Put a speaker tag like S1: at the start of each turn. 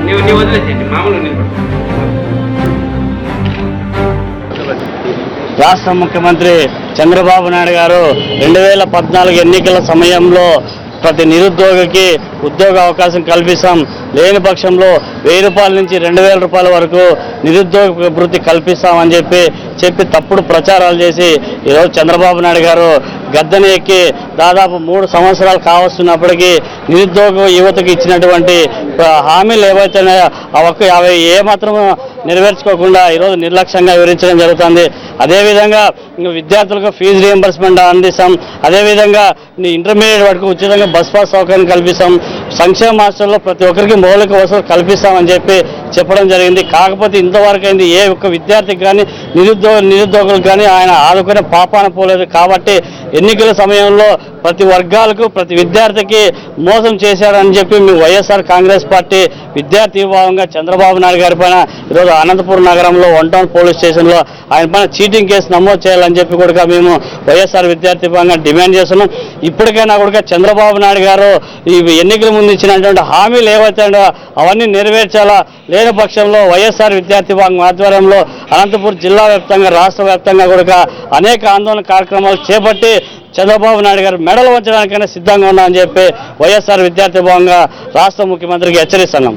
S1: నీవు వదిలేసేయండి మామూలు.
S2: రాష్ట్ర ముఖ్యమంత్రి చంద్రబాబు నాయుడు గారు 2014 ఎన్నికల సమయంలో ప్రతి నిరుద్యోగికి ఉద్యోగ అవకాశం కల్పిస్తాం, లేని పక్షంలో 1000 రూపాయల నుంచి 2000 రూపాయల వరకు నిరుద్యోగ వృత్తి కల్పిస్తామని చెప్పి తప్పుడు ప్రచారాలు చేసి ఈరోజు చంద్రబాబు నాయుడు గారు గద్దెన ఎక్కి దాదాపు 3 సంవత్సరాలు కావస్తున్నప్పటికీ నిరుద్యోగ యువతకు ఇచ్చినటువంటి హామీలు ఏవైతున్నాయో అవి ఏమాత్రం నెరవేర్చుకోకుండా ఈరోజు నిర్లక్ష్యంగా వివరించడం జరుగుతుంది. అదేవిధంగా విద్యార్థులకు ఫీజు రియంబర్స్మెంట్ అందిస్తాం, అదేవిధంగా ఇంటర్మీడియట్ వరకు ఉచితంగా బస్ పాస్ సౌకర్యం కల్పిస్తాం, సంక్షేమ హాస్టల్లో ప్రతి ఒక్కరికి మౌలిక వసతులు కల్పిస్తామని చెప్పడం జరిగింది. కాకపోతే ఇంతవరకు అయింది ఏ ఒక్క విద్యార్థికి కానీ నిరుద్యోగులకు కానీ ఆయన ఆదుకునే పాపాన పోలేదు. కాబట్టి ఎన్నికల సమయంలో ప్రతి వర్గాలకు ప్రతి విద్యార్థికి మోసం చేశాడని చెప్పి మేము వైఎస్ఆర్ కాంగ్రెస్ పార్టీ విద్యార్థి విభాగంగా చంద్రబాబు నాయుడు గారి పైన ఈరోజు అనంతపురం నగరంలో 1 టౌన్ పోలీస్ స్టేషన్లో ఆయన పైన చీటింగ్ కేసు నమోదు చేయాలని చెప్పి కూడా మేము వైఎస్ఆర్ విద్యార్థి విభాగంగా డిమాండ్ చేస్తున్నాం. ఇప్పటికైనా కూడా చంద్రబాబు నాయుడు గారు ఈ ఎన్నికల ముందు ఇచ్చినటువంటి హామీలు ఏవైతే అవన్నీ నెరవేర్చాలా, లేని పక్షంలో వైఎస్ఆర్ విద్యార్థి విభాగం ఆధ్వర్యంలో అనంతపురం జిల్లా వ్యాప్తంగా రాష్ట్ర వ్యాప్తంగా కూడా అనేక ఆందోళన కార్యక్రమాలు చేపట్టి చంద్రబాబు నాయుడు గారు మెడలు వంచడానికైనా సిద్ధంగా ఉన్నామని చెప్పి వైఎస్ఆర్ విద్యార్థి విభాగంగా రాష్ట్ర ముఖ్యమంత్రికి హెచ్చరిస్తున్నాం.